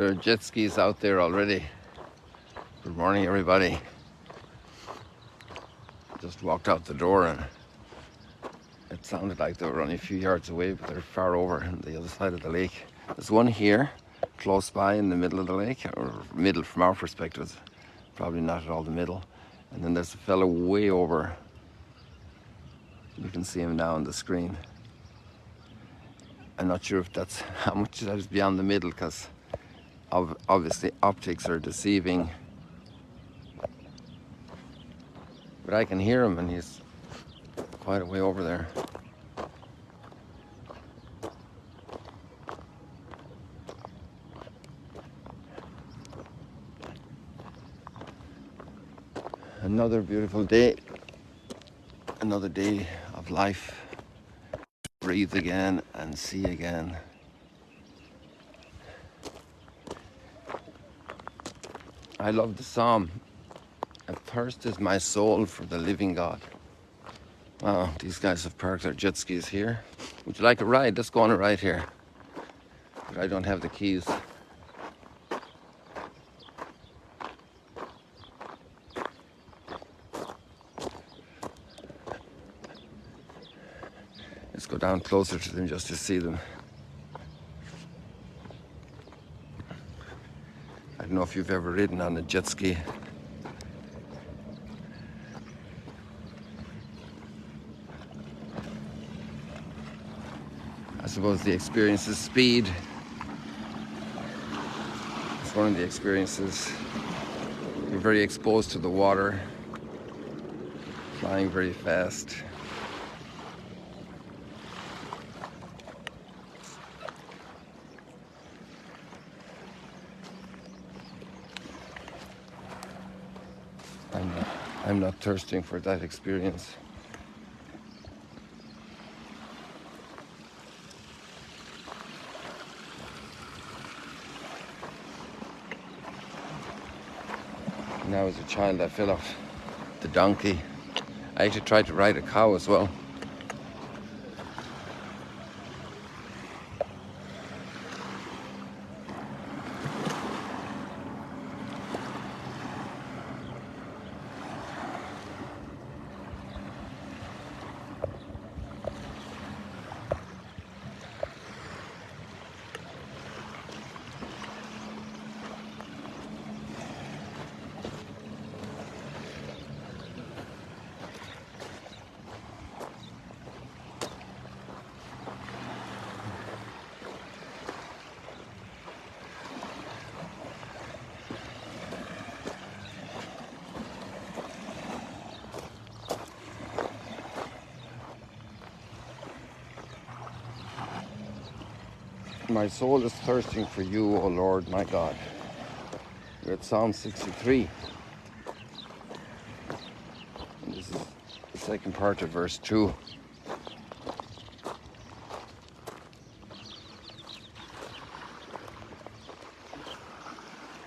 There are jet skis out there already. Good morning, everybody. Just walked out the door and it sounded like they were only a few yards away, but they're far over on the other side of the lake. There's one here, close by in the middle of the lake, or middle from our perspective, probably not at all the middle. And then there's a fellow way over. You can see him now on the screen. I'm not sure if that's how much that is beyond the middle, because obviously optics are deceiving. But I can hear him and he's quite a way over there. Another beautiful day. Another day of life. Breathe again and see again. I love the psalm. Athirst is my soul for the living God. Wow, these guys have parked their jet skis here. Would you like a ride? Let's go on a ride here. But I don't have the keys. Let's go down closer to them just to see them. I don't know if you've ever ridden on a jet ski. I suppose the experience is speed. It's one of the experiences. You're very exposed to the water, flying very fast. I'm not thirsting for that experience. When I was a child, I fell off the donkey. I actually tried to ride a cow as well. My soul is thirsting for you, O Lord, my God. We're at Psalm 63. And this is the second part of verse 2.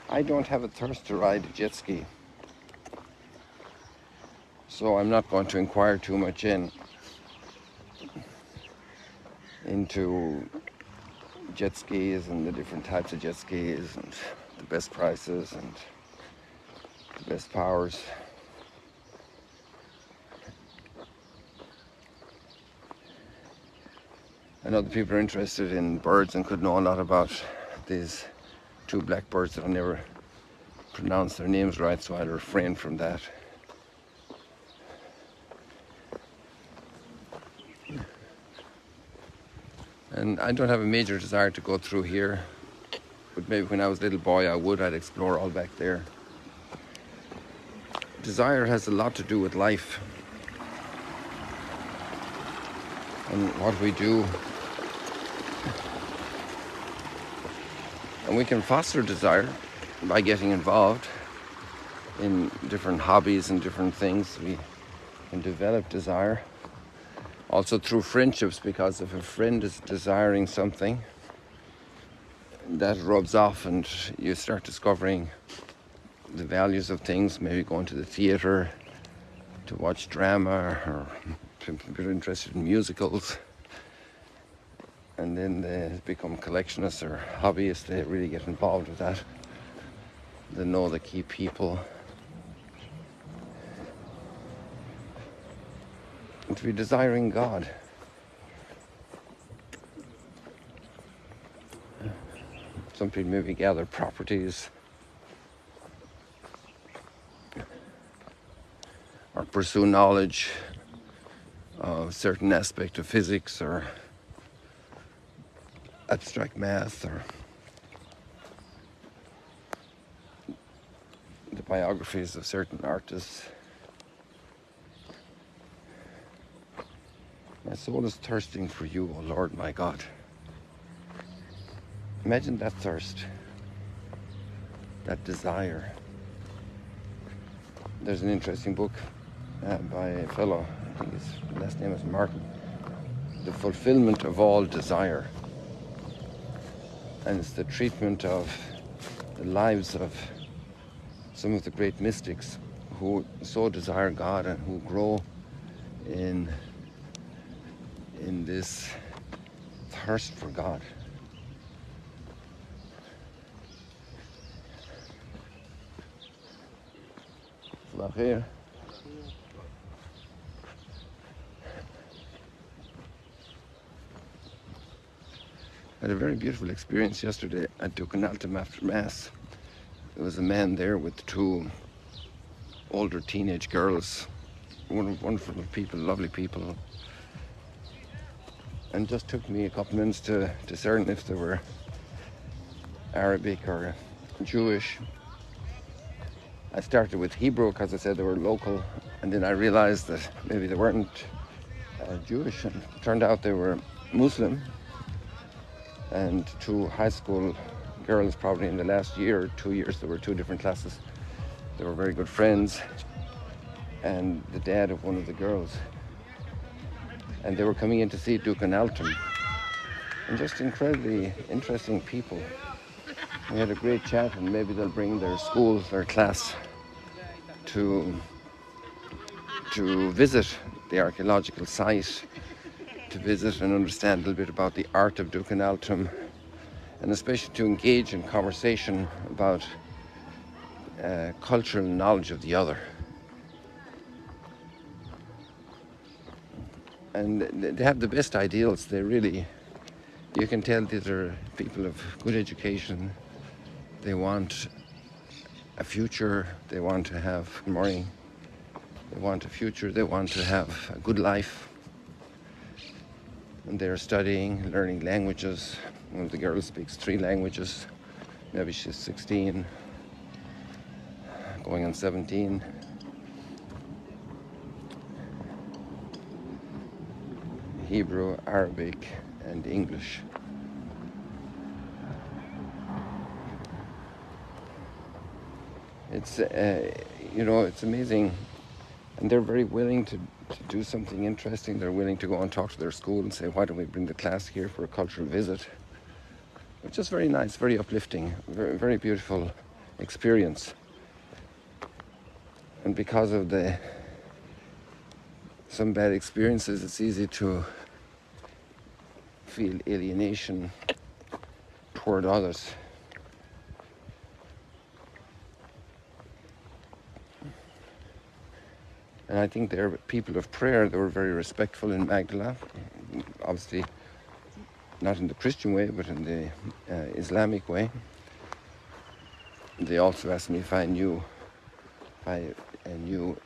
I don't have a thirst to ride a jet ski, so I'm not going to inquire too much into jet skis and the different types of jet skis and the best prices and the best powers. I know that people are interested in birds and could know a lot about these two blackbirds that I never pronounce their names right, so I'll refrain from that. And I don't have a major desire to go through here, but maybe when I was a little boy I'd explore all back there. Desire has a lot to do with life and what we do. And we can foster desire by getting involved in different hobbies and different things. We can develop desire. Also through friendships, because if a friend is desiring something, that rubs off and you start discovering the values of things, maybe going to the theatre to watch drama, or people are interested in musicals. and then they become collectionists or hobbyists. They really get involved with that. They know the key people. And to be desiring God. Some people maybe gather properties or pursue knowledge of a certain aspect of physics or abstract math or the biographies of certain artists. My soul is thirsting for you, O Lord my God. Imagine that thirst, that desire. There's an interesting book by a fellow, I think his last name is Martin, The Fulfillment of All Desire. And it's the treatment of the lives of some of the great mystics who so desire God and who grow in this thirst for God. Here. I had a very beautiful experience yesterday at Dignitas after Mass. There was a man there with two older teenage girls, wonderful people, lovely people, and just took me a couple minutes to discern if they were Arabic or Jewish. I started with Hebrew because I said they were local, and then I realized that maybe they weren't Jewish, and it turned out they were Muslim. And two high school girls, probably in the last year or 2 years, there were two different classes. They were very good friends, and the dad of one of the girls. And they were coming in to see Duke and Alton, and just incredibly interesting people. We had a great chat, and maybe they'll bring their school, their class, to visit the archaeological site, to visit and understand a little bit about the art of Duke and Alton, and especially to engage in conversation about cultural knowledge of the other. And they have the best ideals. They really, you can tell these are people of good education. They want a future. They want to have, good morning, they want a future. They want to have a good life. And they're studying, learning languages. One of the girls speaks 3 languages. Maybe she's 16, going on 17. Hebrew, Arabic, and English. It's, it's amazing. And they're very willing to do something interesting. They're willing to go and talk to their school and say, why don't we bring the class here for a cultural visit? Which is very nice, very uplifting, very, very beautiful experience. And because of some bad experiences, it's easy to feel alienation toward others. And I think they're people of prayer. They were very respectful in Magdala, obviously not in the Christian way, but in the Islamic way. They also asked me if I knew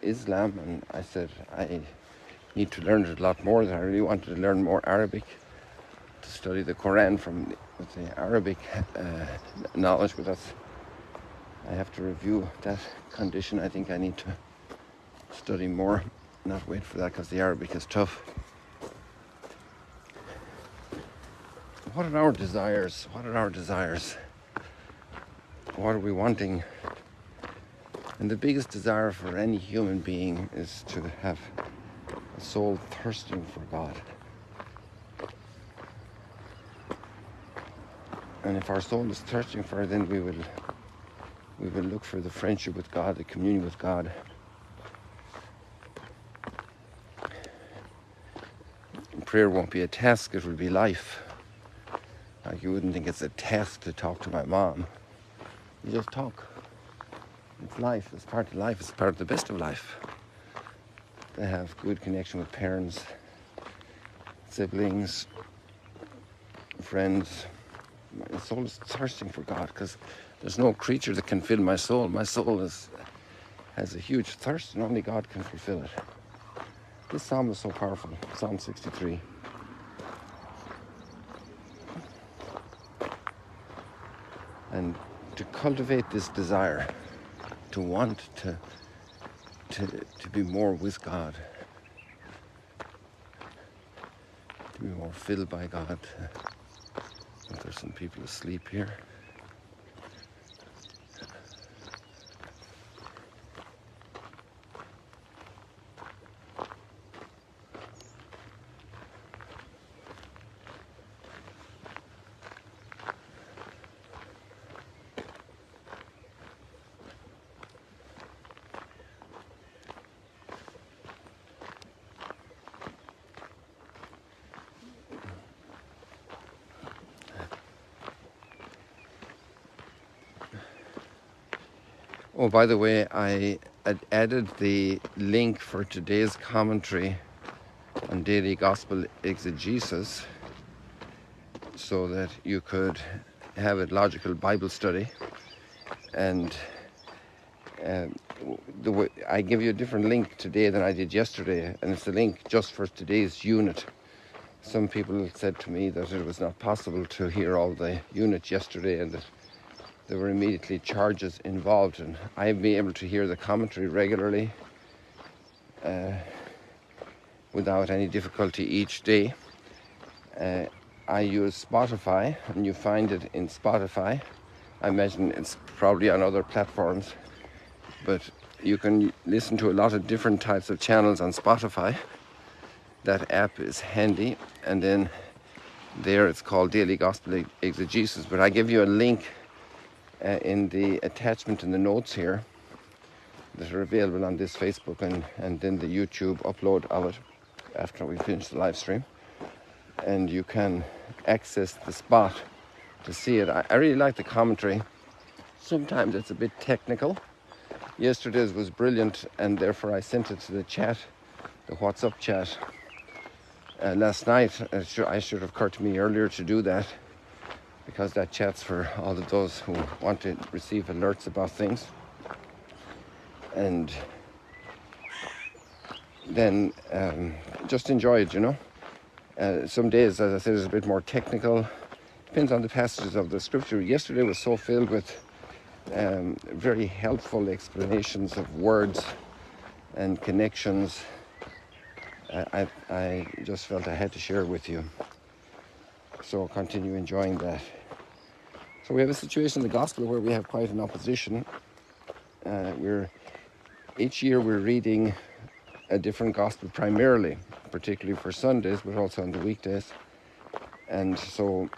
Islam, and I said I need to learn it a lot more. That I really wanted to learn more Arabic, to study the Quran from the Arabic knowledge, but I have to review that condition. I think I need to study more, not wait for that, because the Arabic is tough. What are our desires? What are our desires? What are we wanting? And the biggest desire for any human being is to have a soul thirsting for God. And if our soul is thirsting for it, then we will look for the friendship with God, the communion with God. Prayer won't be a task, it will be life. Like, you wouldn't think it's a test to talk to my mom. You just talk. It's life. It's part of life. It's part of the best of life. To have good connection with parents, siblings, friends. My soul is thirsting for God, because there's no creature that can fill my soul. My soul has a huge thirst, and only God can fulfill it. This psalm is so powerful, Psalm 63. And to cultivate this desire, to want to be more with God, to be more filled by God. There's some people asleep here. Oh, by the way, I had added the link for today's commentary on daily gospel exegesis so that you could have a logical Bible study. And the way I give you a different link today than I did yesterday, and it's a link just for today's unit. Some people said to me that it was not possible to hear all the units yesterday, and that there were immediately charges involved, and I've been able to hear the commentary regularly without any difficulty each day. I use Spotify, and you find it in Spotify. I imagine it's probably on other platforms, but you can listen to a lot of different types of channels on Spotify. That app is handy, and then there it's called Daily Gospel Exegesis, but I give you a link in the attachment in the notes here that are available on this Facebook and then the YouTube upload of it after we finish the live stream. And you can access the spot to see it. I really like the commentary. Sometimes it's a bit technical. Yesterday's was brilliant, and therefore I sent it to the chat, the WhatsApp chat. Last night, it should have occurred to me earlier to do that, because that chat's for all of those who want to receive alerts about things. And then just enjoy it, you know. Some days, as I said, is a bit more technical. Depends on the passages of the scripture. Yesterday was so filled with very helpful explanations of words and connections. I just felt I had to share with you. So continue enjoying that. So we have a situation in the gospel where we have quite an opposition. Each year we're reading a different gospel primarily, particularly for Sundays, but also on the weekdays. And so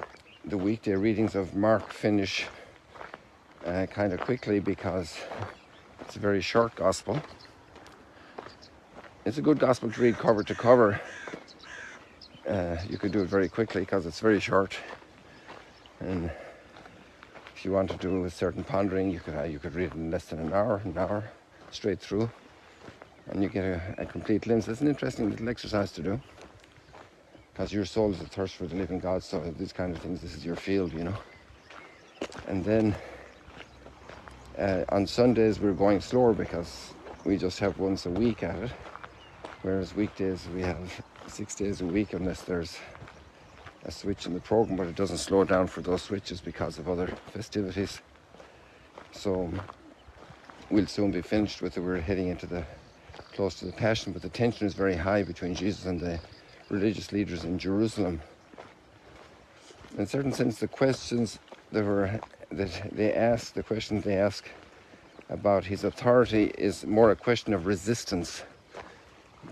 the weekday readings of Mark finish kind of quickly because it's a very short gospel. It's a good gospel to read cover to cover. You could do it very quickly because it's very short. And if you want to do a certain pondering, you could read it in less than an hour straight through, and you get a complete glimpse. It's an interesting little exercise to do, because your soul is a thirst for the living God. So these kind of things, this is your field, you know. And then on Sundays we're going slower because we just have once a week at it, whereas weekdays we have 6 days a week, unless there's a switch in the program, but it doesn't slow down for those switches because of other festivities. So we'll soon be finished with it. We're heading into close to the Passion, but the tension is very high between Jesus and the religious leaders in Jerusalem. In a certain sense, the questions the questions they ask about his authority is more a question of resistance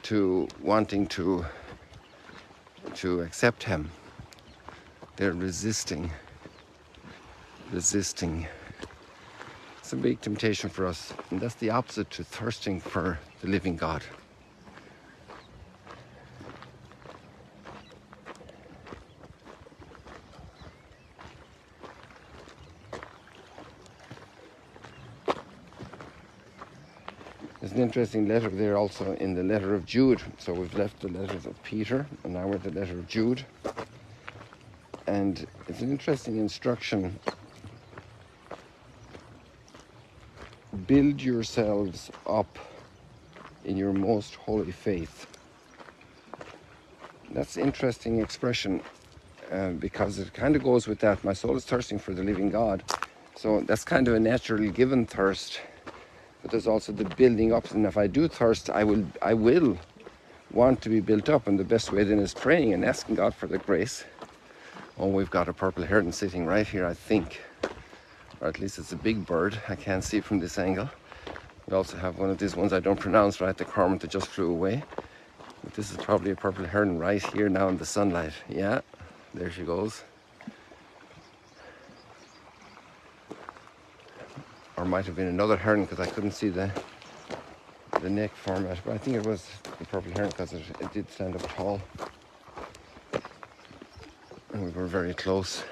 to wanting to accept him. They're resisting. It's a big temptation for us, and that's the opposite to thirsting for the living God. There's an interesting letter there also in the letter of Jude. So we've left the letters of Peter, and now we're at the letter of Jude. And it's an interesting instruction. Build yourselves up in your most holy faith. That's an interesting expression because it kind of goes with that. My soul is thirsting for the living God. So that's kind of a naturally given thirst. But there's also the building up. And if I do thirst, I will want to be built up. And the best way then is praying and asking God for the grace. Oh, we've got a purple heron sitting right here, I think. Or at least it's a big bird. I can't see it from this angle. We also have one of these ones I don't pronounce right, the cormorant that just flew away. But this is probably a purple heron right here now in the sunlight. Yeah, there she goes. Or might have been another heron because I couldn't see the neck format. But I think it was the purple heron because it did stand up tall. And we were very close.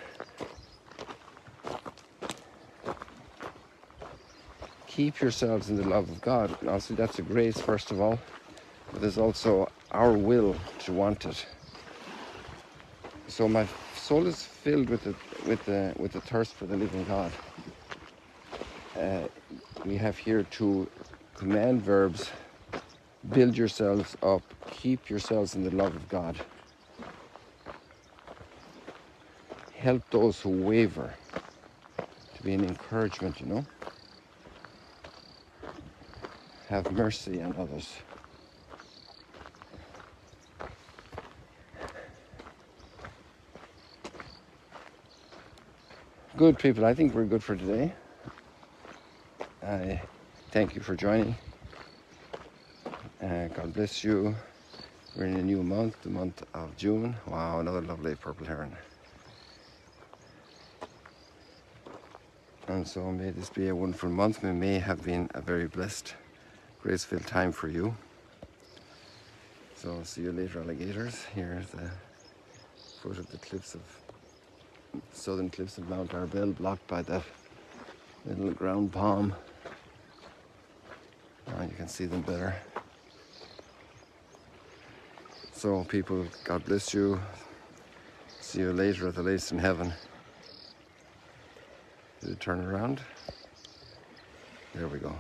Keep yourselves in the love of God. And obviously that's a grace, first of all. But there's also our will to want it. So my soul is filled with the thirst for the living God. We have here two command verbs. Build yourselves up. Keep yourselves in the love of God. Help those who waver. To be an encouragement, you know. Have mercy on others. Good people, I think we're good for today. I thank you for joining. God bless you. We're in a new month, the month of June. Wow, another lovely purple heron. And so may this be a wonderful month. May have been a very blessed, grace-filled time for you. So see you later, alligators. Here's the foot of the cliffs of southern cliffs of Mount Arbel, blocked by that little ground palm. Now you can see them better. So people, God bless you. See you later at the latest in heaven. Did it turn around? There we go.